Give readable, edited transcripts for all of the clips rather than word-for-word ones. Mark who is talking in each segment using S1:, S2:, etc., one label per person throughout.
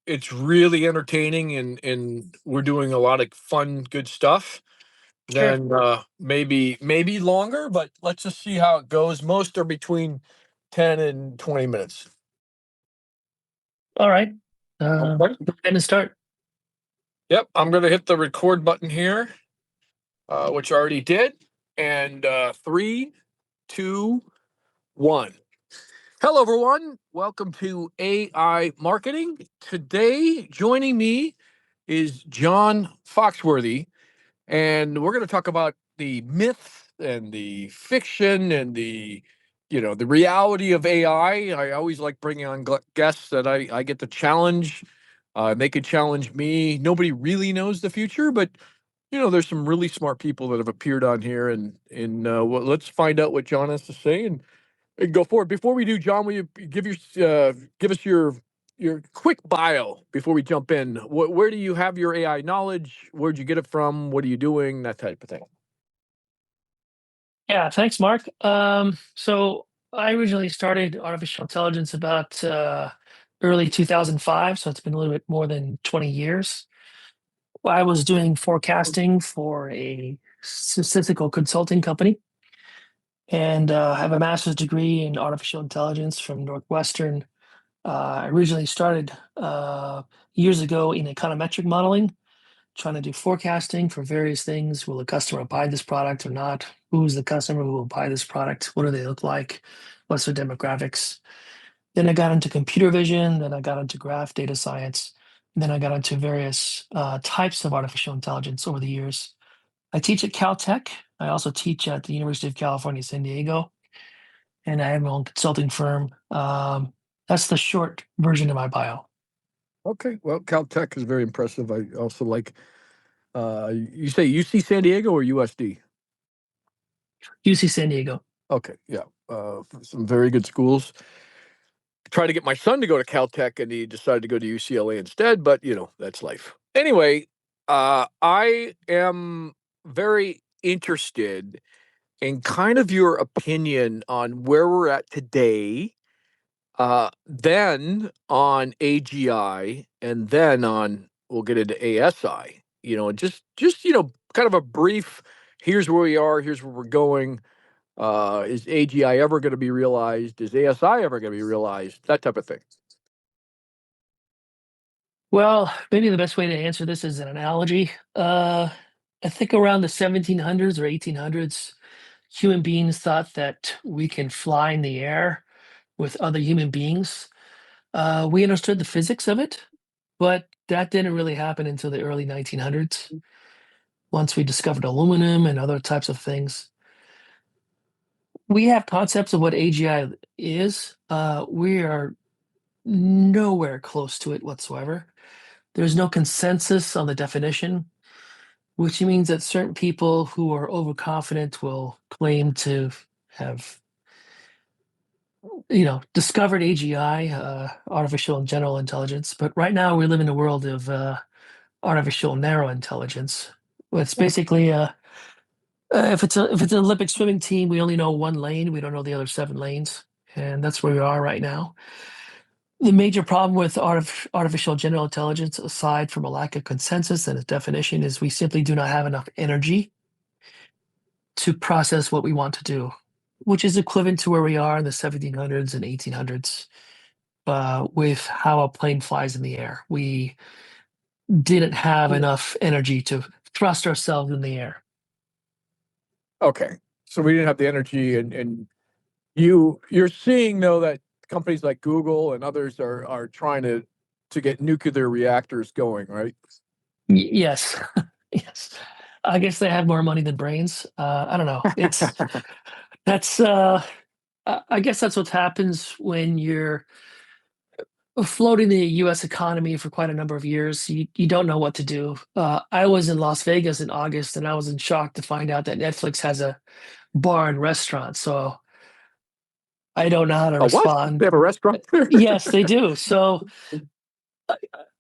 S1: it's really entertaining and we're doing a lot of fun, good stuff,
S2: Sure.
S1: then maybe longer, but let's just see how it goes. Most are between 10 and 20 minutes.
S2: All right.
S1: Okay.
S2: Go ahead and start.
S1: Yep, I'm gonna hit the record button here, which I already did. And 3, 2, 1. Hello, everyone. Welcome to AI Marketing. Today, joining me is John Foxworthy, and we're going to talk about the myth and the fiction and the reality of AI. I always like bringing on guests that I get to challenge. They could challenge me. Nobody really knows the future, but there's some really smart people that have appeared on here, and let's find out what John has to say and go forward. Before we do, John, will you give us your quick bio before we jump in? Where do you have your AI knowledge? Where'd you get it from? What are you doing? That type of thing.
S2: Yeah, thanks, Mark. So I originally started artificial intelligence about early 2005, so it's been a little bit more than 20 years. I was doing forecasting for a statistical consulting company, and I have a master's degree in artificial intelligence from Northwestern. I originally started years ago in econometric modeling, trying to do forecasting for various things. Will a customer buy this product or not? Who's the customer who will buy this product? What do they look like? What's their demographics? Then I got into computer vision. Then I got into graph data science. And then I got into various types of artificial intelligence over the years. I teach at Caltech. I also teach at the University of California, San Diego. And I have my own consulting firm. That's the short version of my bio.
S1: Okay, well, Caltech is very impressive. I also like. You say UC San Diego or USD?
S2: UC San Diego.
S1: Okay, yeah, some very good schools. Tried to get my son to go to Caltech, and he decided to go to UCLA instead. But that's life. Anyway, I am very interested in kind of your opinion on where we're at today, then on AGI, and then on we'll get into ASI. Just kind of a brief. Here's where we are. Here's where we're going. Is AGI ever going to be realized? Is ASI ever going to be realized? That type of thing.
S2: Well, maybe the best way to answer this is an analogy. I think around the 1700s or 1800s, human beings thought that we can fly in the air with other human beings. We understood the physics of it, but that didn't really happen until the early 1900s, once we discovered aluminum and other types of things. We have concepts of what AGI is. We are nowhere close to it whatsoever. There's no consensus on the definition, which means that certain people who are overconfident will claim to have, discovered AGI, artificial general intelligence. But right now we live in a world of artificial narrow intelligence. It's basically if it's an Olympic swimming team, we only know one lane. We don't know the other 7 lanes, and that's where we are right now. The major problem with artificial general intelligence, aside from a lack of consensus and its definition, is we simply do not have enough energy to process what we want to do, which is equivalent to where we are in the 1700s and 1800s with how a plane flies in the air. We didn't have enough energy to thrust ourselves in the air.
S1: Okay, so we didn't have the energy, and you're seeing though that companies like Google and others are trying to get nuclear reactors going, right?
S2: Yes, yes. I guess they have more money than brains. I don't know. That's I guess that's what happens when you're floating the U.S. economy for quite a number of years. You don't know what to do. I was in Las Vegas in August, and I was in shock to find out that Netflix has a bar and restaurant. So I don't know how to
S1: A what?
S2: respond.
S1: They have a restaurant there?
S2: Yes, they do. So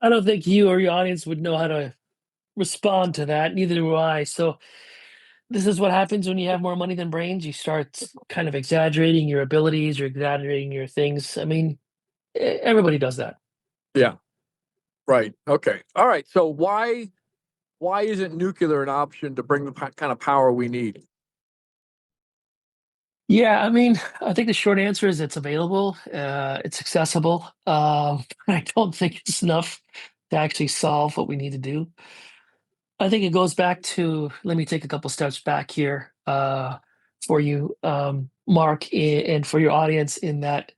S2: I don't think you or your audience would know how to respond to that. Neither do I. So this is what happens when you have more money than brains. You start kind of exaggerating your abilities, you're exaggerating your things. I mean, everybody does that.
S1: Yeah. Right. Okay. All right. So why isn't nuclear an option to bring the kind of power we need?
S2: Yeah, I mean, I think the short answer is it's available, it's accessible. I don't think it's enough to actually solve what we need to do. I think it goes back to, let me take a couple steps back here for you, Mark, and for your audience, in that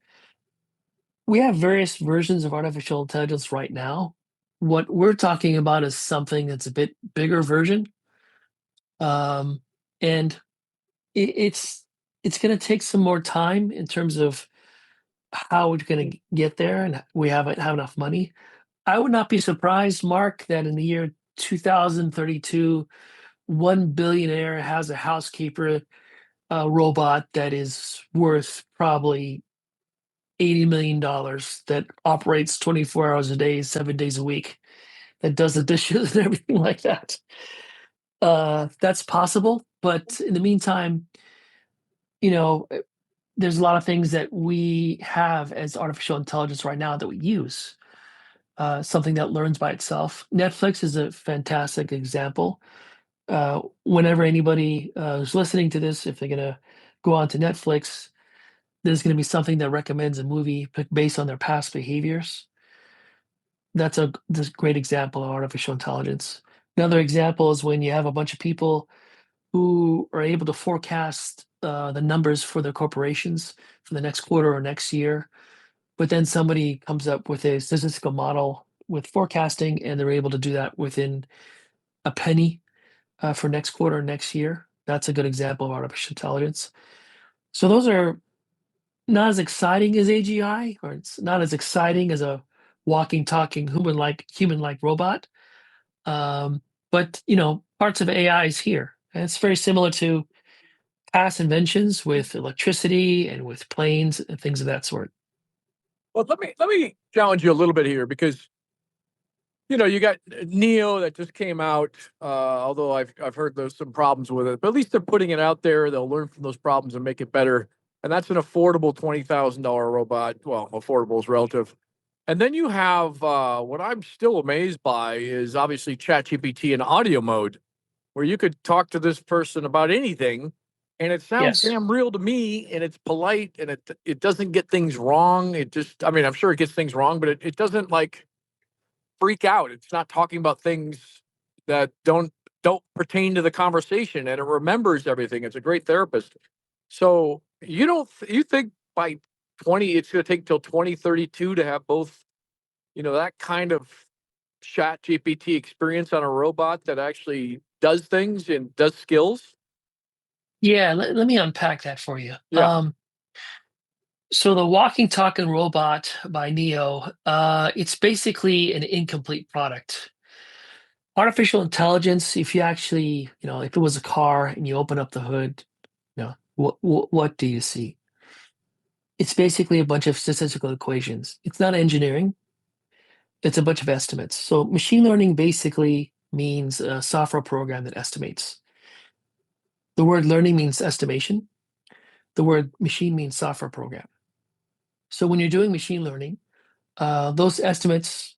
S2: we have various versions of artificial intelligence right now. What we're talking about is something that's a bit bigger version. And it's going to take some more time in terms of how we're going to get there, and we haven't have enough money. I would not be surprised, Mark, that in the year 2032, one billionaire has a housekeeper robot that is worth probably $80 million, that operates 24 hours a day, 7 days a week, that does the dishes and everything like that. That's possible, but in the meantime, you know, there's a lot of things that we have as artificial intelligence right now that we use. Something that learns by itself. Netflix is a fantastic example. Whenever anybody is listening to this, if they're going to go on to Netflix, there's going to be something that recommends a movie based on their past behaviors. That's a great example of artificial intelligence. Another example is when you have a bunch of people who are able to forecast the numbers for their corporations for the next quarter or next year, but then somebody comes up with a statistical model with forecasting, and they're able to do that within a penny for next quarter or next year. That's a good example of artificial intelligence. So those are not as exciting as AGI, or it's not as exciting as a walking, talking human like robot. Um, but parts of AI is here, and it's very similar to past inventions with electricity and with planes and things of that sort.
S1: Well, let me challenge you a little bit here because you got Neo that just came out. Although I've heard there's some problems with it, but at least they're putting it out there. They'll learn from those problems and make it better. And that's an affordable $20,000 robot. Well, affordable is relative. And then you have what I'm still amazed by is obviously ChatGPT in audio mode, where you could talk to this person about anything, and it sounds
S2: Yes.
S1: damn real to me, and it's polite, and it doesn't get things wrong. It just, I mean, I'm sure it gets things wrong, but it doesn't like freak out. It's not talking about things that don't pertain to the conversation, and it remembers everything. It's a great therapist. So you think by 20 it's going to take till 2032 to have both, that kind of chat GPT experience on a robot that actually does things and does skills?
S2: Yeah, let me unpack that for you.
S1: Yeah.
S2: So the walking talking robot by Neo, it's basically an incomplete product. Artificial intelligence, if you actually, if it was a car and you open up the hood, what do you see? It's basically a bunch of statistical equations. It's not engineering, it's a bunch of estimates. So machine learning basically means a software program that estimates. The word learning means estimation. The word machine means software program. So when you're doing machine learning, those estimates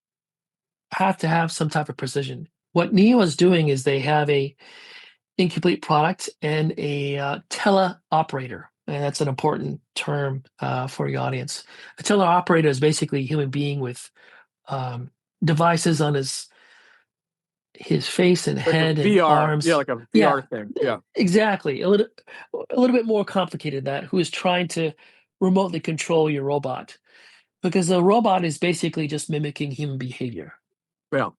S2: have to have some type of precision. What Neo is doing is they have a incomplete product and a teleoperator, and that's an important term for the audience. A teleoperator is basically a human being with um, devices on his face and
S1: Like a
S2: head and
S1: VR. Yeah,
S2: arms.
S1: like a
S2: Yeah,
S1: VR thing. Yeah.
S2: exactly. A little bit more complicated than that. Who is trying to remotely control your robot, because the robot is basically just mimicking human behavior.
S1: Yeah.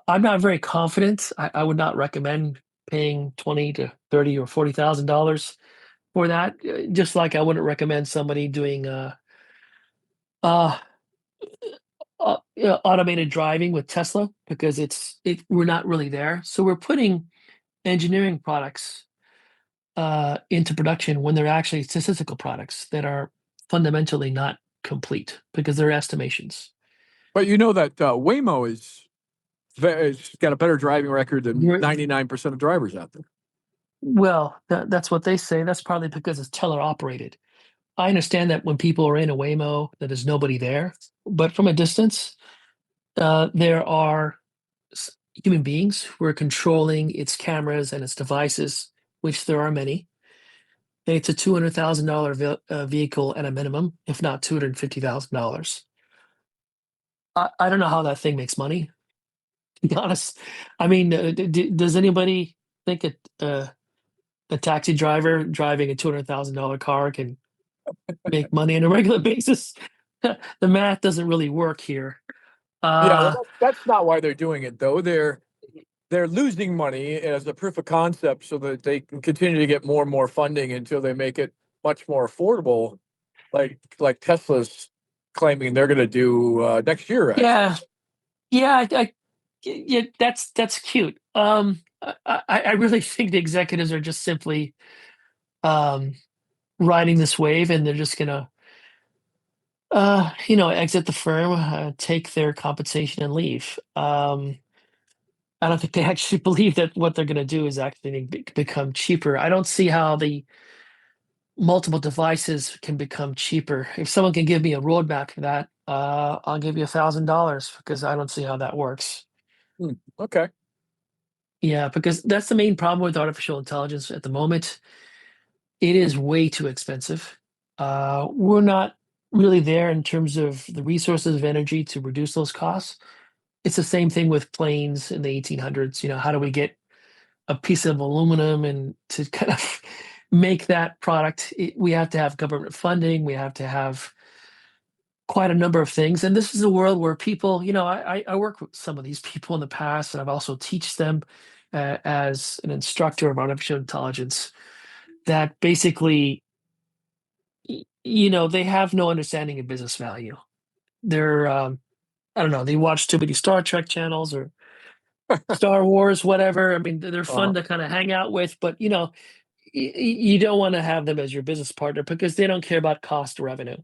S2: I'm not very confident. I would not recommend paying 20 to 30 or $40,000 for that. Just like I wouldn't recommend somebody doing uh, automated driving with Tesla, because we're not really there. So we're putting engineering products into production when they're actually statistical products that are fundamentally not complete because they're estimations.
S1: But you know that Waymo it's got a better driving record than
S2: You're,
S1: 99% of drivers out there.
S2: well, that's what they say. That's probably because it's teleoperated. I understand that when people are in a Waymo, that there's nobody there, but from a distance, There are human beings who are controlling its cameras and its devices, which there are many. It's a $200,000 vehicle at a minimum, if not $250,000. I don't know how that thing makes money, to be honest. I mean, does anybody think a taxi driver driving a $200,000 car can make money on a regular basis? The math doesn't really work here.
S1: Yeah, well,
S2: Uh,
S1: that's not why they're doing it though. They're losing money as a proof of concept so that they can continue to get more and more funding until they make it much more affordable, like Tesla's claiming they're going to do next year, actually.
S2: yeah, yeah, yeah, that's cute. I really think the executives are just simply um, riding this wave, and they're just gonna, exit the firm, take their compensation, and leave. I don't think they actually believe that what they're gonna do is actually become cheaper. I don't see how the multiple devices can become cheaper. If someone can give me a roadmap for that, I'll give you $1,000 because I don't see how that works.
S1: Hmm, okay.
S2: Yeah, because that's the main problem with artificial intelligence at the moment. It is way too expensive. We're not really there in terms of the resources of energy to reduce those costs. It's the same thing with planes in the 1800s. How do we get a piece of aluminum and to kind of make that product? We have to have government funding. We have to have quite a number of things. And this is a world where people, I work with some of these people in the past, and I've also teach them as an instructor of artificial intelligence that basically, they have no understanding of business value. They're, I don't know, they watch too many Star Trek channels or Star Wars, whatever. I mean, they're
S1: Uh-huh.
S2: fun to kind of hang out with, but you don't want to have them as your business partner because they don't care about cost or revenue.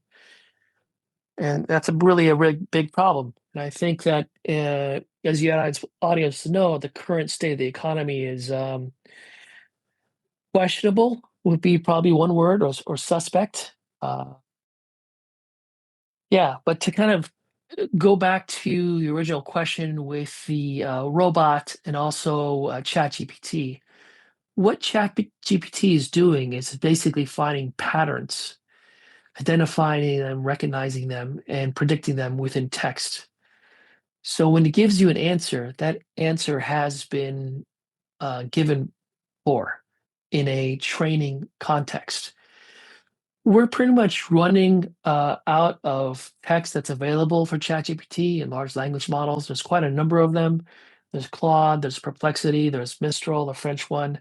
S2: And that's really big problem. And I think that, as the audience know, the current state of the economy is questionable, would be probably one word, or suspect. Uh, yeah, but to kind of go back to the original question with the robot and also ChatGPT, what ChatGPT is doing is basically finding patterns, identifying them, recognizing them, and predicting them within text. So when it gives you an answer, that answer has been given for in a training context. We're pretty much running out of text that's available for ChatGPT and large language models. There's quite a number of them. There's Claude, there's Perplexity, there's Mistral, the French one,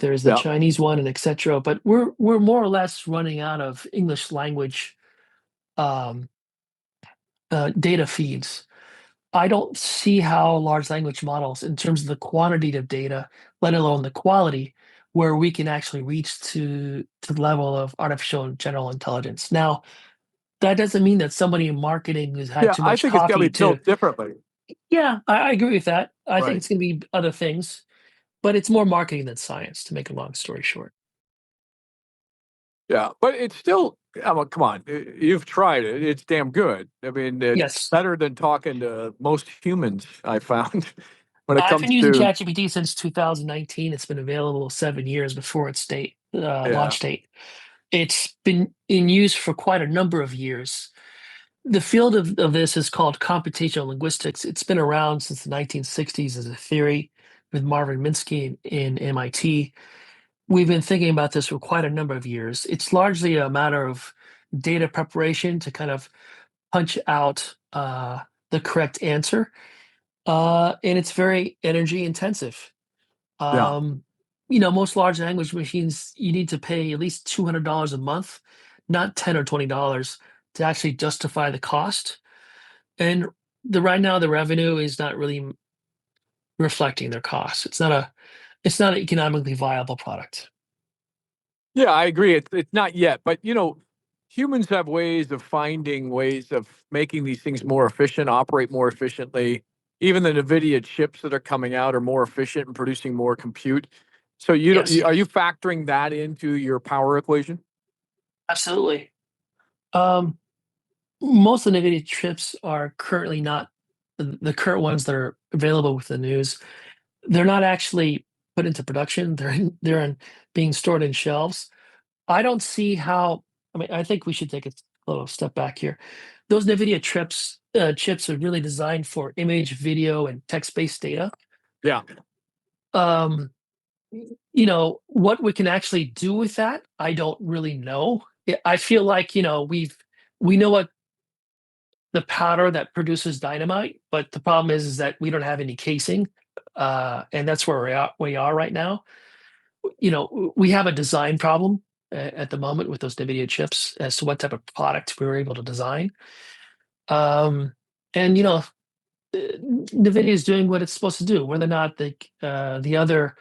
S2: there's the
S1: Yeah.
S2: Chinese one, and etc. But we're more or less running out of English language um, data feeds. I don't see how large language models, in terms of the quantity of data, let alone the quality, where we can actually reach to the level of artificial general intelligence. Now, that doesn't mean that somebody in marketing who's had
S1: Yeah,
S2: too
S1: I
S2: much
S1: think it's got to be
S2: coffee to.
S1: built differently.
S2: Yeah, I agree with that. I think
S1: Right.
S2: it's going to be other things, but it's more marketing than science, to make a long story short.
S1: Yeah, but it's still, I mean, come on, you've tried it. It's damn good. I mean, it's
S2: Yes,
S1: better than talking to most humans, I found, when it
S2: I've been
S1: comes
S2: using
S1: to,
S2: ChatGPT since 2019. It's been available 7 years before its
S1: yeah,
S2: launch date. It's been in use for quite a number of years. The field of this is called computational linguistics. It's been around since the 1960s as a theory with Marvin Minsky in MIT. We've been thinking about this for quite a number of years. It's largely a matter of data preparation to kind of punch out the correct answer. And it's very energy intensive.
S1: yeah.
S2: Um, most large language machines, you need to pay at least $200 a month, not 10 or $20 to actually justify the cost. And right now the revenue is not really reflecting their costs. It's not an economically viable product.
S1: Yeah, I agree. It's not yet, but humans have ways of finding ways of making these things more efficient, operate more efficiently. Even the NVIDIA chips that are coming out are more efficient and producing more compute. So
S2: Yes,
S1: are you factoring that into your power equation?
S2: absolutely. Um, Most of the NVIDIA chips are currently not. the current ones that are available with the news, they're not actually put into production. They're being stored in shelves. I don't see how. I mean, I think we should take a little step back here. Those NVIDIA chips are really designed for image, video, and text-based data.
S1: Yeah.
S2: Um, what we can actually do with that, I don't really know. I feel like we know what the powder that produces dynamite, but the problem is that we don't have any casing, and that's where we are right now. We have a design problem at the moment with those NVIDIA chips as to what type of product we were able to design. Um, and NVIDIA is doing what it's supposed to do. Whether or not the other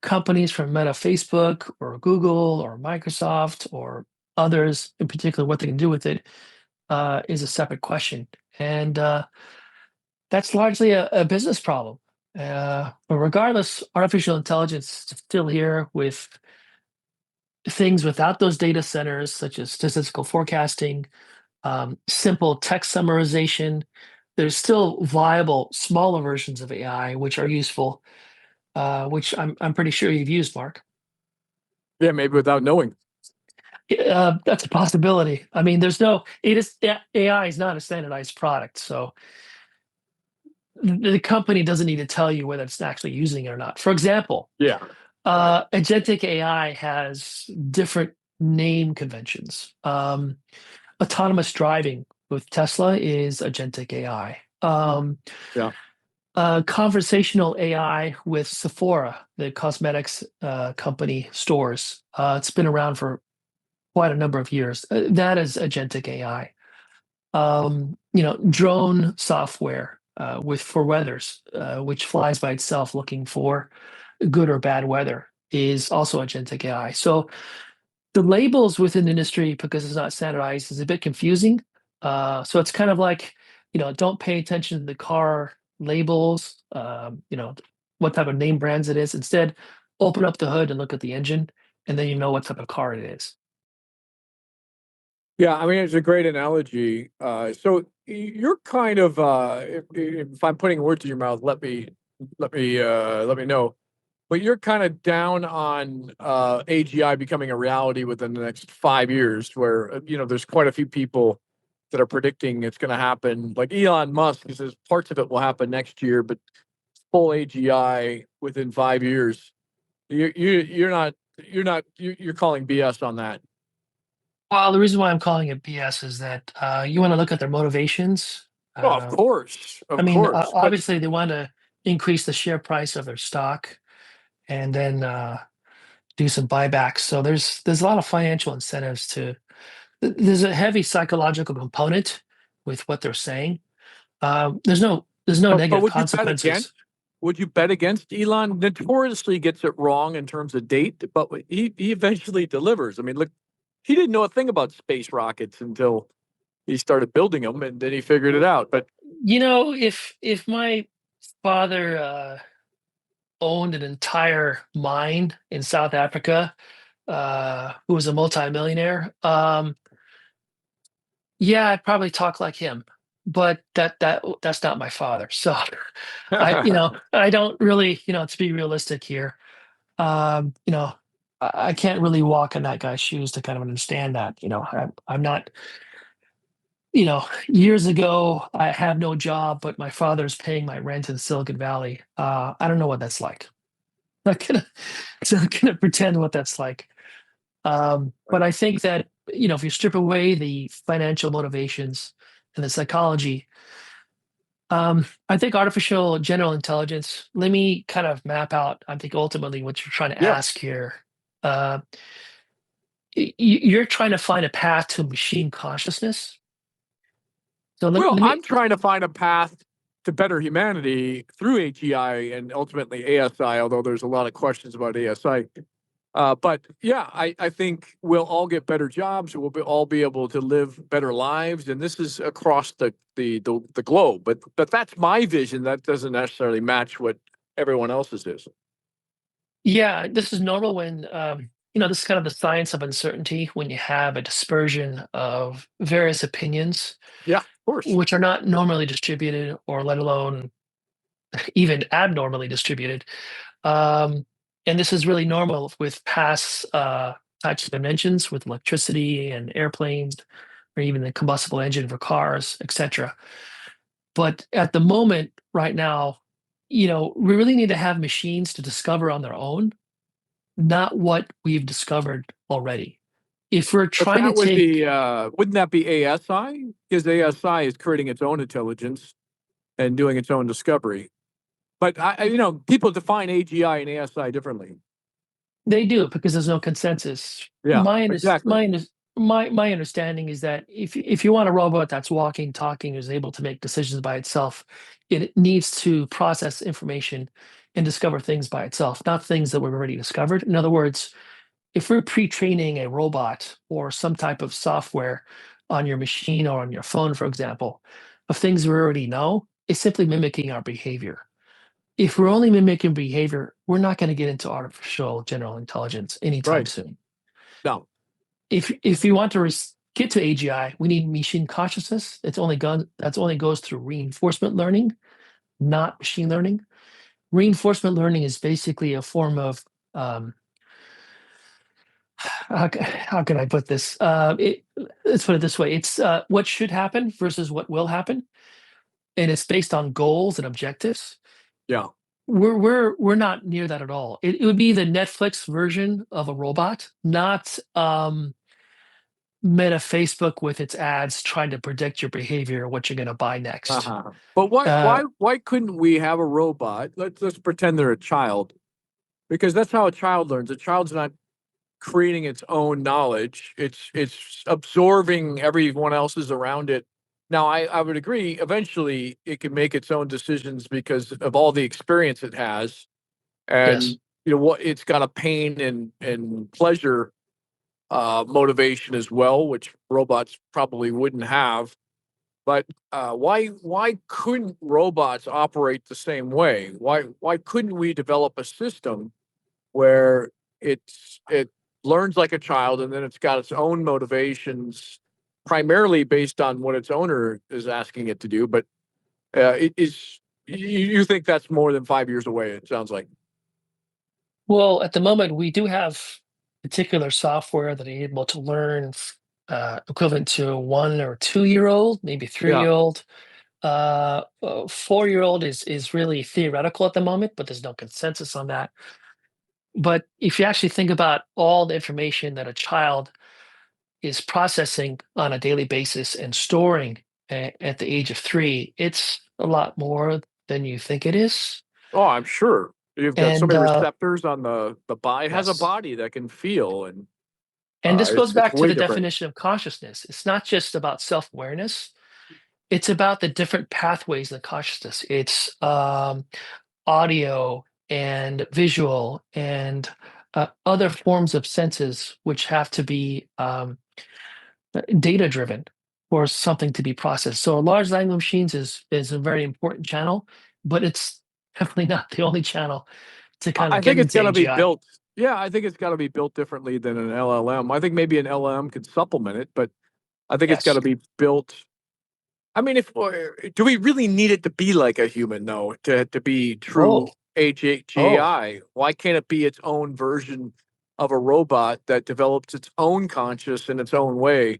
S2: companies from Meta, Facebook, or Google, or Microsoft, or others in particular, what they can do with it is a separate question. And that's largely a business problem. But regardless, artificial intelligence is still here with things without those data centers, such as statistical forecasting, simple text summarization. There's still viable, smaller versions of AI which are useful, which I'm pretty sure you've used, Mark.
S1: Yeah, maybe without knowing.
S2: That's a possibility. I mean, there's no. It is AI is not a standardized product, so the company doesn't need to tell you whether it's actually using it or not. For example,
S1: Yeah. Right.
S2: agentic AI has different name conventions. Autonomous driving with Tesla is agentic AI.
S1: Yeah.
S2: Conversational AI with Sephora, the cosmetics company stores. It's been around for quite a number of years. That is agentic AI. Drone software with for weathers, which flies by itself looking for good or bad weather, is also agentic AI. So the labels within the industry, because it's not standardized, is a bit confusing. So it's kind of like, don't pay attention to the car labels, what type of name brands it is. Instead, open up the hood and look at the engine, and then you know what type of car it is.
S1: Yeah, I mean, it's a great analogy. So you're kind of, if I'm putting words in your mouth, let me know. But you're kind of down on AGI becoming a reality within the next 5 years, where there's quite a few people that are predicting it's going to happen. Like Elon Musk says parts of it will happen next year, but full AGI within 5 years. You're calling BS on that.
S2: Well, the reason why I'm calling it BS is that you want to look at their motivations.
S1: Oh, of
S2: Uh,
S1: course,
S2: I
S1: of
S2: mean,
S1: course. But
S2: obviously, they want to increase the share price of their stock and then do some buybacks. So there's a lot of financial incentives to. There's a heavy psychological component with what they're saying. There's no
S1: but
S2: negative
S1: would you bet against?
S2: consequences.
S1: Would you bet against Elon? Notoriously gets it wrong in terms of date, but he eventually delivers. I mean, look, he didn't know a thing about space rockets until he started building them, and then he figured it out. But
S2: If my father owned an entire mine in South Africa, who was a multimillionaire, yeah, I'd probably talk like him. But that's not my father. So I don't really, to be realistic here, um, you know, I can't really walk in that guy's shoes to kind of understand that. I'm not, years ago, I have no job, but my father's paying my rent in Silicon Valley. I don't know what that's like. Not gonna, not gonna pretend what that's like. But I think that, if you strip away the financial motivations and the psychology, I think artificial general intelligence, let me kind of map out, I think ultimately what you're trying to
S1: yeah,
S2: ask here. Uh, you're trying to find a path to machine consciousness. So let,
S1: well,
S2: let me,
S1: I'm trying to find a path to better humanity through AGI and ultimately ASI. Although there's a lot of questions about ASI. But yeah, I think we'll all get better jobs. All be able to live better lives, and this is across the globe. But that's my vision. That doesn't necessarily match what everyone else's is.
S2: yeah, this is normal when, this is kind of the science of uncertainty when you have a dispersion of various opinions.
S1: Yeah, course.
S2: which are not normally distributed, or let alone even abnormally distributed. Um, and this is really normal with past types of inventions, with electricity and airplanes, or even the combustible engine for cars, etc. But at the moment, right now, we really need to have machines to discover on their own, not what we've discovered already. If we're
S1: But
S2: trying to
S1: that would
S2: take,
S1: be, wouldn't that be ASI? Because ASI is creating its own intelligence and doing its own discovery. But people define AGI and ASI differently.
S2: they do it because there's no consensus.
S1: Yeah, exactly.
S2: My understanding is that if you want a robot that's walking, talking, is able to make decisions by itself, it needs to process information and discover things by itself, not things that we've already discovered. In other words, if we're pre-training a robot or some type of software on your machine or on your phone, for example, of things we already know, it's simply mimicking our behavior. If we're only mimicking behavior, we're not going to get into artificial general intelligence anytime
S1: Right.
S2: soon.
S1: No.
S2: If you want to get to AGI, we need machine consciousness. That's only goes through reinforcement learning, not machine learning. Reinforcement learning is basically a form of how can I put this? Let's put it this way: it's what should happen versus what will happen, and it's based on goals and objectives.
S1: Yeah.
S2: We're not near that at all. It would be the Netflix version of a robot, not Meta Facebook with its ads trying to predict your behavior, what you're going to buy next.
S1: Uh-huh. But why
S2: Uh,
S1: why why couldn't we have a robot? Let's pretend they're a child, because that's how a child learns. A child's not creating its own knowledge. It's absorbing everyone else's around it. Now, I would agree. Eventually, it can make its own decisions because of all the experience it has,
S2: yes.
S1: and what it's got a pain and pleasure motivation as well, which robots probably wouldn't have. But why couldn't robots operate the same way? Why couldn't we develop a system where it learns like a child, and then it's got its own motivations, primarily based on what its owner is asking it to do? But it is you think that's more than 5 years away? It sounds like.
S2: Well, at the moment, we do have particular software that are able to learn equivalent to a 1 or 2 year old, maybe 3 year
S1: Yeah.
S2: old. 4 year old is really theoretical at the moment, but there's no consensus on that. But if you actually think about all the information that a child is processing on a daily basis and storing at the age of 3, it's a lot more than you think it is.
S1: Oh, I'm sure. You've got so
S2: And
S1: many receptors on the body. It has a
S2: yes.
S1: body that can feel, and
S2: And this goes
S1: it's
S2: back to
S1: way
S2: the
S1: different.
S2: definition of consciousness. It's not just about self-awareness. It's about the different pathways in consciousness. It's audio and visual and other forms of senses which have to be data driven for something to be processed. So large language machines is a very important channel, but it's definitely not the only channel to kind of
S1: I
S2: get
S1: think it's
S2: into
S1: got to be
S2: AGI.
S1: built. Yeah, I think it's got to be built differently than an LLM. I think maybe an LLM could supplement it, but I think it's got
S2: Yes.
S1: to be built. I mean, if do we really need it to be like a human, though, to be true
S2: Oh, oh.
S1: AGI? Why can't it be its own version of a robot that develops its own conscious in its own way?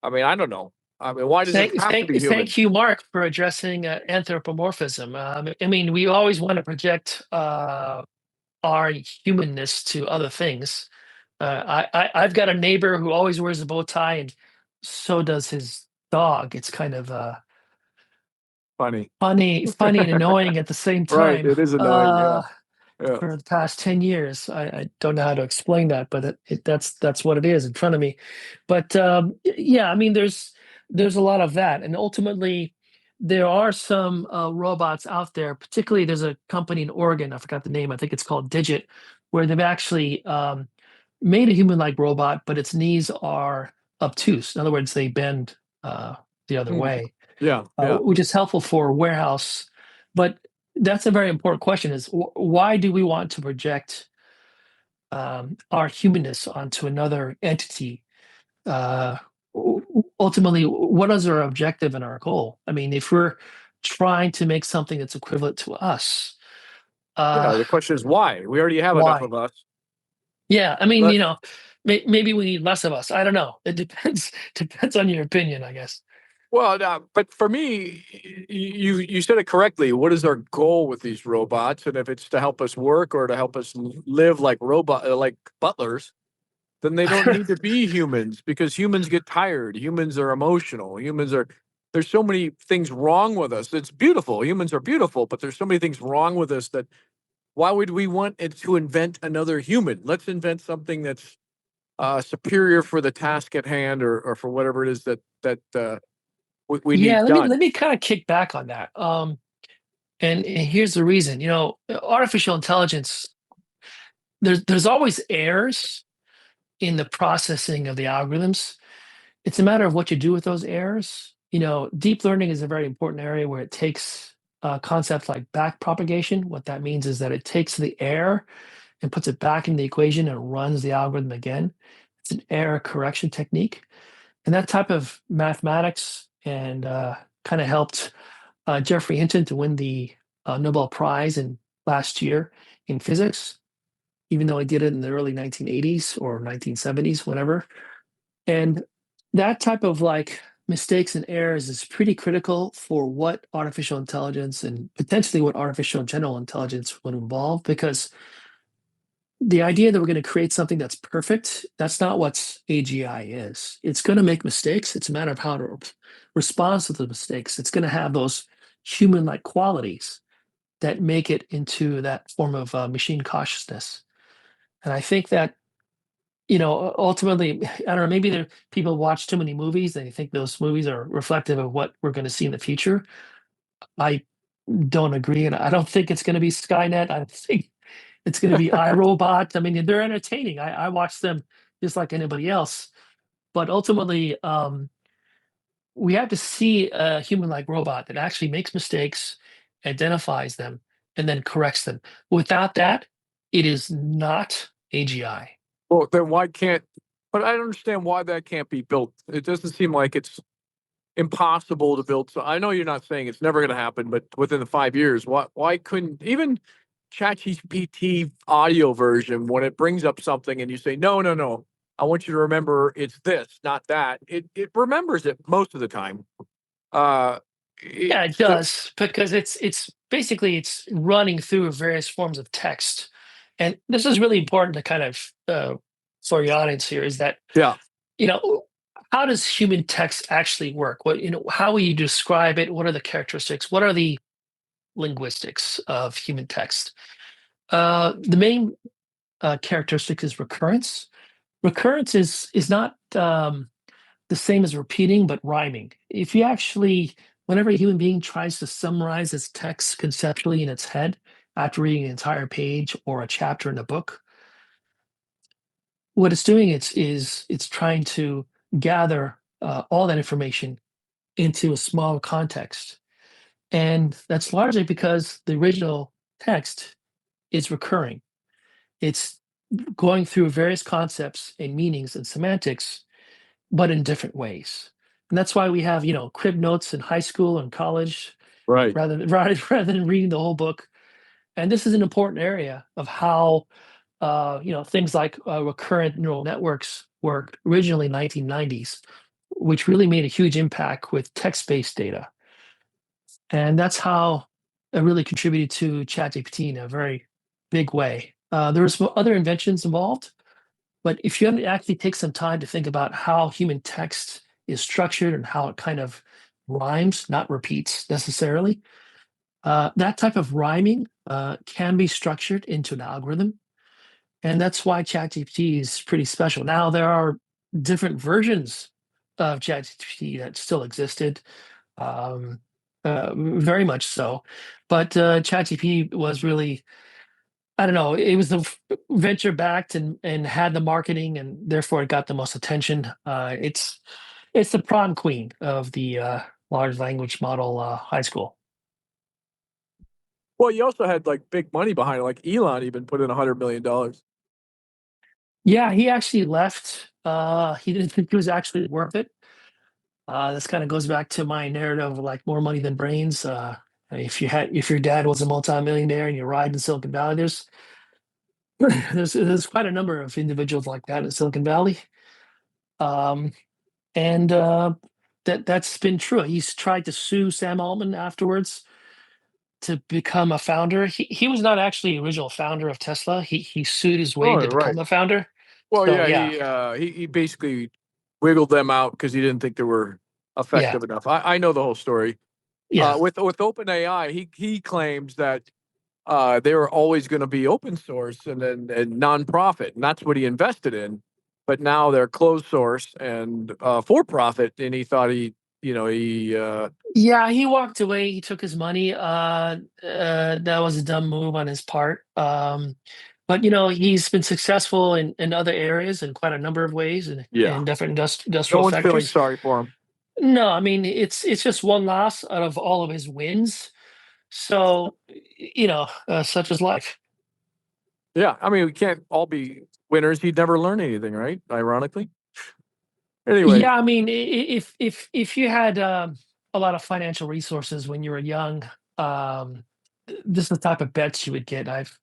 S1: I mean, I don't know. I mean, why does it have to be human?
S2: Thank you, Mark, for addressing anthropomorphism. I mean, we always want to project our humanness to other things. I've got a neighbor who always wears a bow tie, and so does his dog. It's kind of
S1: Funny.
S2: funny and annoying at the same
S1: Right.
S2: time.
S1: It is annoying. Yeah. Yeah.
S2: For the past 10 years, I don't know how to explain that, but that's what it is in front of me. But yeah, I mean, there's a lot of that, and ultimately, there are some robots out there. Particularly, there's a company in Oregon. I forgot the name. I think it's called Digit, where they've actually made a human-like robot, but its knees are obtuse. In other words, they bend the other
S1: Hmm.
S2: way,
S1: Yeah. Yeah.
S2: which is helpful for warehouse. But that's a very important question: is why do we want to project our humanness onto another entity? Uh, ultimately, what is our objective and our goal? I mean, if we're trying to make something that's equivalent to us,
S1: Yeah,
S2: uh,
S1: the question is why? We already have enough
S2: why?
S1: of us.
S2: Yeah, I mean,
S1: But
S2: maybe we need less of us. I don't know. It depends. Depends on your opinion, I guess.
S1: well, but for me, you said it correctly. What is our goal with these robots? And if it's to help us work or to help us live like like butlers, then they don't need to be humans because humans get tired. Humans are emotional. Humans are there's so many things wrong with us. It's beautiful. Humans are beautiful, but there's so many things wrong with us that why would we want it to invent another human? Let's invent something that's superior for the task at hand or for whatever it is that we
S2: Yeah,
S1: need done.
S2: let me kind of kick back on that. And here's the reason. Artificial intelligence. There's always errors in the processing of the algorithms. It's a matter of what you do with those errors. Deep learning is a very important area where it takes concepts like back propagation. What that means is that it takes the error and puts it back in the equation and runs the algorithm again. It's an error correction technique. And that type of mathematics and kind of helped Jeffrey Hinton to win the Nobel Prize in last year in physics, even though he did it in the early 1980s or 1970s, whatever. And that type of like mistakes and errors is pretty critical for what artificial intelligence and potentially what artificial general intelligence would involve, because the idea that we're going to create something that's perfect, that's not what AGI is. It's going to make mistakes. It's a matter of how to respond to the mistakes. It's going to have those human-like qualities that make it into that form of machine consciousness. And I think that, ultimately, I don't know, maybe people watch too many movies. They think those movies are reflective of what we're going to see in the future. I don't agree. And I don't think it's going to be Skynet. I think it's going to be iRobot. I mean, they're entertaining. I watch them just like anybody else. But ultimately, we have to see a human-like robot that actually makes mistakes, identifies them, and then corrects them. Without that, it is not AGI.
S1: Well, then why can't? But I don't understand why that can't be built. It doesn't seem like it's impossible to build. So I know you're not saying it's never going to happen, but within the 5 years, why couldn't even ChatGPT audio version when it brings up something and you say no, no, no, I want you to remember it's this, not that. It remembers it most of the time. Uh,
S2: Yeah, it
S1: so
S2: does, because it's basically it's running through various forms of text. And this is really important to kind of for your audience here is that,
S1: yeah,
S2: you know, how does human text actually work? How will you describe it? What are the characteristics? What are the linguistics of human text? The main characteristic is recurrence. Recurrence is not the same as repeating, but rhyming. If you actually, whenever a human being tries to summarize its text conceptually in its head after reading an entire page or a chapter in a book, what it's doing is it's trying to gather all that information into a small context. And that's largely because the original text is recurring. It's going through various concepts and meanings and semantics, but in different ways. And that's why we have, crib notes in high school and college
S1: right.
S2: rather than reading the whole book. And this is an important area of how, things like recurrent neural networks worked originally in 1990s, which really made a huge impact with text-based data. And that's how it really contributed to ChatGPT in a very big way. There were some other inventions involved, but if you actually take some time to think about how human text is structured and how it kind of rhymes, not repeats necessarily, that type of rhyming can be structured into an algorithm. And that's why ChatGPT is pretty special. Now, there are different versions of ChatGPT that still existed, um, very much so. But ChatGPT was really, I don't know, it was the venture backed and had the marketing, and therefore it got the most attention. It's the prom queen of the large language model high school.
S1: Well, you also had like big money behind it, like Elon even put in $100 million.
S2: Yeah, he actually left. He didn't think it was actually worth it. This kind of goes back to my narrative of like more money than brains. If your dad was a multimillionaire and you ride in Silicon Valley, there's quite a number of individuals like that in Silicon Valley. Um, and that's been true. He's tried to sue Sam Altman afterwards to become a founder. He was not actually the original founder of Tesla. He sued his way
S1: Oh,
S2: to
S1: right.
S2: become a founder.
S1: Well,
S2: So
S1: yeah,
S2: yeah,
S1: he basically wiggled them out because he didn't think they were
S2: yeah,
S1: effective enough. I know the whole story.
S2: yeah.
S1: With OpenAI, he claims that they were always going to be open source and nonprofit, and that's what he invested in. But now they're closed source and for profit, and he thought he.
S2: Yeah, he walked away. He took his money. That was a dumb move on his part. But he's been successful in other areas in quite a number of ways
S1: Yeah,
S2: in different
S1: no
S2: industrial
S1: one's feeling
S2: sectors.
S1: sorry for him.
S2: No, I mean it's just one loss out of all of his wins. So such is life.
S1: Yeah, I mean we can't all be winners. He'd never learn anything, right? Ironically. Anyway,
S2: Yeah, I mean, if you had a lot of financial resources when you were young, this is the type of bets you would get. I've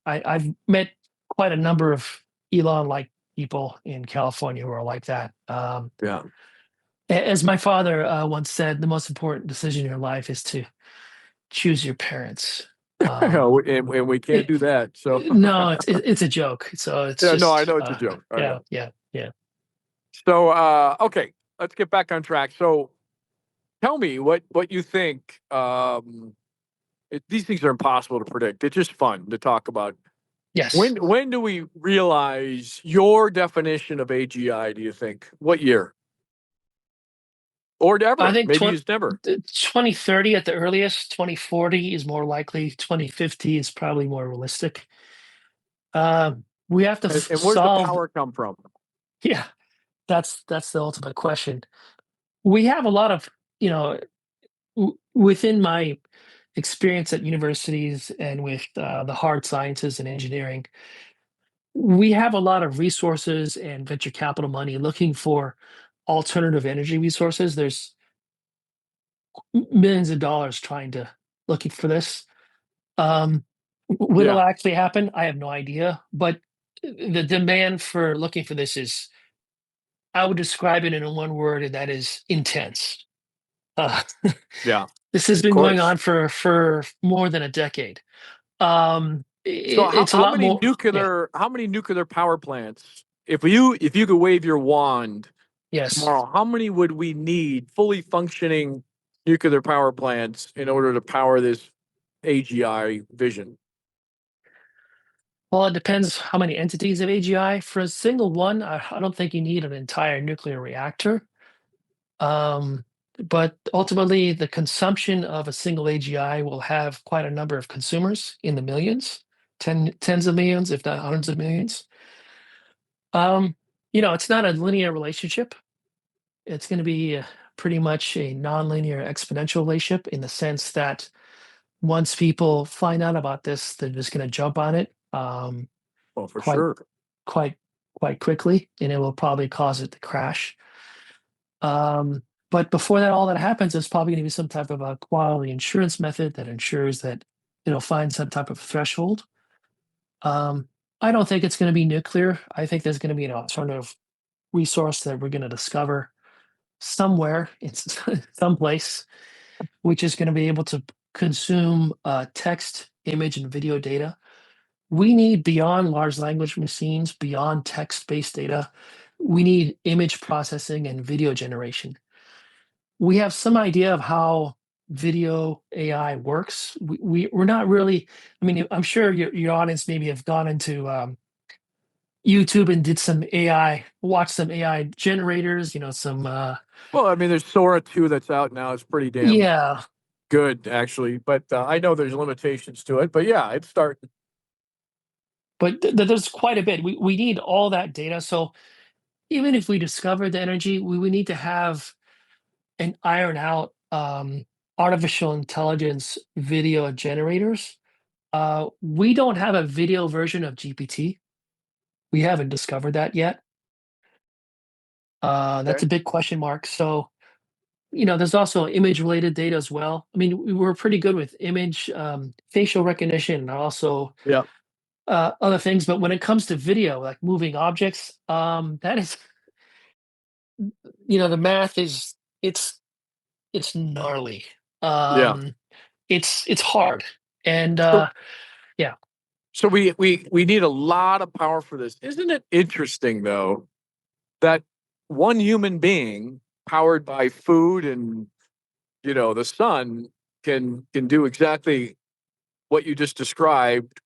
S2: met quite a number of Elon-like people in California who are like that.
S1: yeah.
S2: As my father once said, the most important decision in your life is to choose your parents. Um,
S1: And we can't
S2: it,
S1: do that. So
S2: no, it's a joke. So it's
S1: yeah, no, I
S2: just
S1: know it's a joke. I
S2: yeah,
S1: know.
S2: yeah, yeah.
S1: So okay, let's get back on track. So tell me what you think. These things are impossible to predict. It's just fun to talk about.
S2: Yes.
S1: When do we realize your definition of AGI? Do you think what year or
S2: I
S1: never?
S2: think
S1: Maybe it's never.
S2: 2030 at the earliest. 2040 is more likely. 2050 is probably more realistic. We have to
S1: And where's the
S2: solve.
S1: power come from?
S2: Yeah, that's the ultimate question. We have a lot of you know within my experience at universities and with the hard sciences and engineering, we have a lot of resources and venture capital money looking for alternative energy resources. There's millions of dollars trying to looking for this. When it'll
S1: Yeah,
S2: actually happen, I have no idea. But the demand for looking for this is, I would describe it in one word, and that is intense. Uh,
S1: yeah.
S2: this has
S1: Of
S2: been going
S1: course.
S2: on for more than a decade.
S1: So
S2: It's a lot more. Yeah.
S1: how many nuclear power plants if you could wave your wand
S2: Yes.
S1: tomorrow, how many would we need fully functioning nuclear power plants in order to power this AGI vision?
S2: Well, it depends how many entities of AGI. For a single one, I don't think you need an entire nuclear reactor. Um, but ultimately, the consumption of a single AGI will have quite a number of consumers in the millions, tens of millions, if not hundreds of millions. Um, it's not a linear relationship. It's going to be pretty much a nonlinear exponential relationship in the sense that once people find out about this, they're just going to jump on it
S1: Well, for
S2: quite,
S1: sure.
S2: quite, quite quickly, and it will probably cause it to crash. Um, but before all that happens, there's probably going to be some type of a quality insurance method that ensures that it'll find some type of threshold. Um, I don't think it's going to be nuclear. I think there's going to be an alternative resource that we're going to discover somewhere in someplace, which is going to be able to consume text, image, and video data. We need beyond large language machines, beyond text-based data. We need image processing and video generation. We have some idea of how video AI works. We're not really. I mean, I'm sure your audience maybe have gone into YouTube and did some AI, watched some AI generators. Some
S1: Well, I mean, there's Sora 2 that's out now. It's pretty damn
S2: yeah,
S1: good, actually. But I know there's limitations to it. But yeah, it's starting.
S2: but there's quite a bit. We need all that data. So even if we discover the energy, we need to have and iron out artificial intelligence video generators. We don't have a video version of GPT. We haven't discovered that yet. That's
S1: Okay.
S2: a big question mark. So there's also image related data as well. I mean, we were pretty good with image, facial recognition, and also
S1: Yeah.
S2: other things. But when it comes to video, like moving objects, that is, the math is it's gnarly.
S1: Yeah.
S2: Um, it's hard, and
S1: So
S2: yeah.
S1: so we need a lot of power for this. Isn't it interesting though that one human being powered by food and the sun can do exactly what you just described,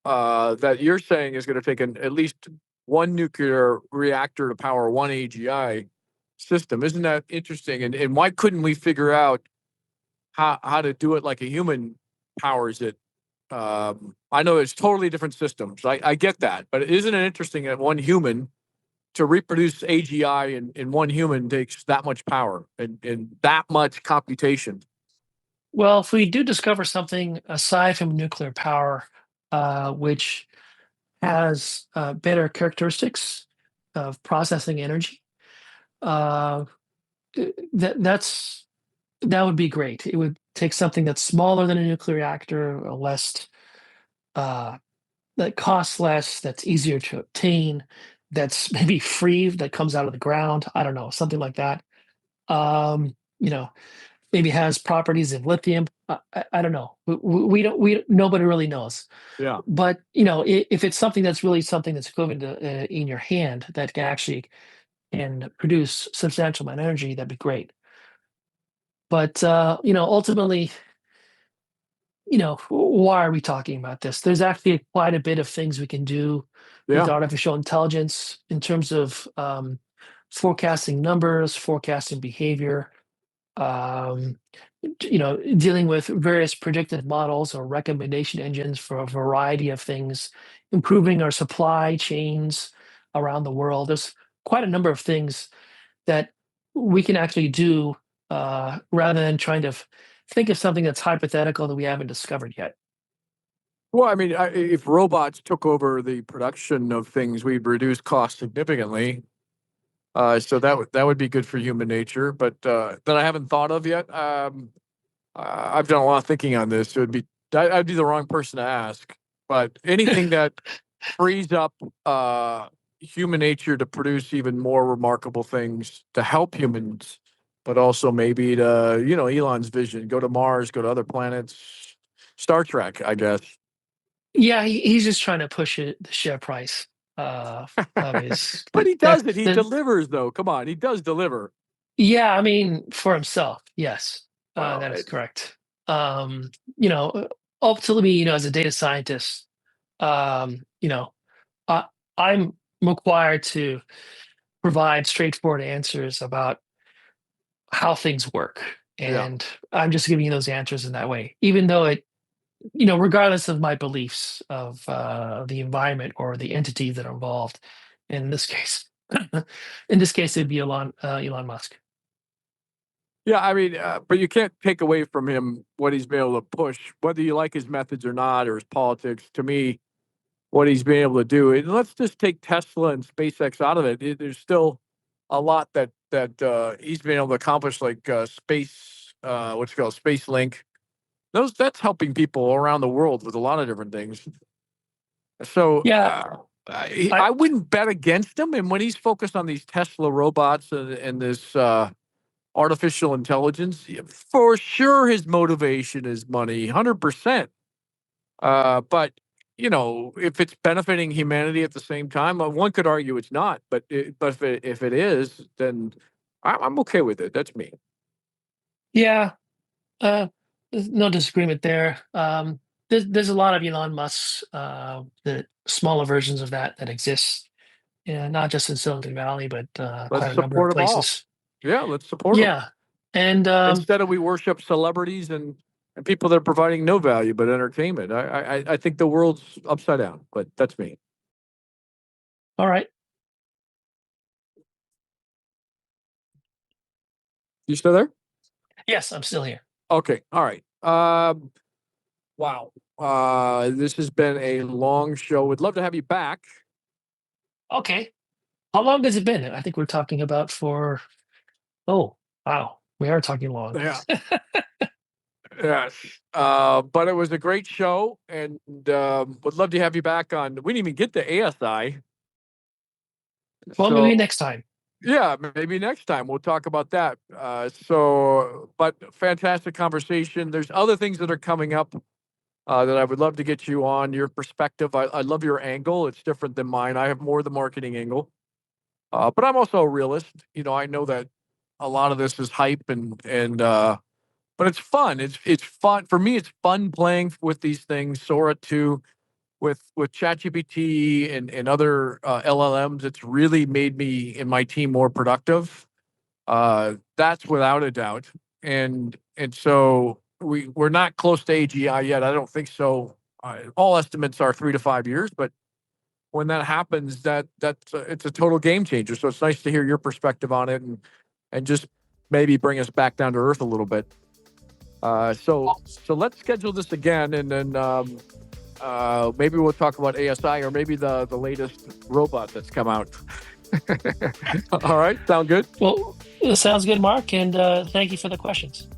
S1: that you're saying is going to take at least one nuclear reactor to power one AGI system. Isn't that interesting? And why couldn't we figure out how to do it like a human powers it? I know it's totally different systems. I get that, but isn't it interesting that one human to reproduce AGI in one human takes that much power and that much computation?
S2: Well, if we do discover something aside from nuclear power, which has better characteristics of processing energy, uh, that would be great. It would take something that's smaller than a nuclear reactor, or less, uh, that costs less, that's easier to obtain, that's maybe free, that comes out of the ground. I don't know, something like that. Um, you know, maybe has properties of lithium. I don't know. We don't. We Nobody really knows.
S1: Yeah.
S2: But if it's something that's really something that's equivalent to in your hand that can actually and produce substantial amount of energy, that'd be great. But ultimately, why are we talking about this? There's actually quite a bit of things we can do with
S1: Yeah.
S2: artificial intelligence in terms of forecasting numbers, forecasting behavior, um, dealing with various predictive models or recommendation engines for a variety of things, improving our supply chains around the world. There's quite a number of things that we can actually do rather than trying to think of something that's hypothetical that we haven't discovered yet.
S1: Well, I mean, if robots took over the production of things, we'd reduce costs significantly. So that would be good for human nature, but that I haven't thought of yet. I've done a lot of thinking on this. I'd be the wrong person to ask, but anything that frees up human nature to produce even more remarkable things to help humans, but also maybe to Elon's vision: go to Mars, go to other planets, Star Trek, I guess.
S2: Yeah, he's just trying to push the share price of his.
S1: But he
S2: That,
S1: does it. He
S2: that,
S1: delivers, though. Come on, he does deliver.
S2: yeah, I mean, for himself, yes,
S1: Well,
S2: that is
S1: it's
S2: correct. You know, ultimately, as a data scientist, um, you know, I, I'm required to provide straightforward answers about how things work,
S1: yeah.
S2: and I'm just giving you those answers in that way, even though regardless of my beliefs of the environment or the entities that are involved. In this case, in this case, it'd be Elon Musk.
S1: Yeah, I mean, but you can't take away from him what he's been able to push, whether you like his methods or not, or his politics. To me, what he's been able to do, and let's just take Tesla and SpaceX out of it. There's still a lot that he's been able to accomplish, like what's it called, Space Link. That's helping people around the world with a lot of different things. So
S2: Yeah, I
S1: I wouldn't bet against him. And when he's focused on these Tesla robots and this artificial intelligence, yeah, for sure his motivation is money, 100%. But if it's benefiting humanity at the same time, one could argue it's not. But if it is, then I'm okay with it. That's me.
S2: Yeah, uh, there's no disagreement there. There's a lot of Elon Musk's the smaller versions of that exist, yeah, not just in Silicon Valley, but
S1: Let's
S2: quite a number of
S1: support them all.
S2: places.
S1: Yeah, let's support them.
S2: Yeah, and
S1: Instead of we worship celebrities and people that are providing no value but entertainment. I think the world's upside down, but that's me.
S2: all right.
S1: You still there?
S2: Yes, I'm still here.
S1: Okay. All right. Wow. This has been a long show. Would love to have you back.
S2: Okay. How long has it been? I think we're talking about for. Oh, wow. We are talking long.
S1: Yeah. Yes. But it was a great show, and would love to have you back on. We didn't even get to ASI.
S2: Well, maybe
S1: So,
S2: next time.
S1: yeah, maybe next time we'll talk about that. But fantastic conversation. There's other things that are coming up that I would love to get you on. Your perspective. I love your angle. It's different than mine. I have more the marketing angle, but I'm also a realist. I know that a lot of this is hype and but it's fun. It's fun for me. It's fun playing with these things. Sora 2 with ChatGPT and other LLMs. It's really made me and my team more productive. That's without a doubt. And so we're not close to AGI yet. I don't think so. All estimates are 3 to 5 years, but when that happens, it's a total game changer. So it's nice to hear your perspective on it and just maybe bring us back down to earth a little bit. So let's schedule this again, and then maybe we'll talk about ASI or maybe the latest robot that's come out. All right, sound good?
S2: Well, it sounds good, Mark, and thank you for the questions.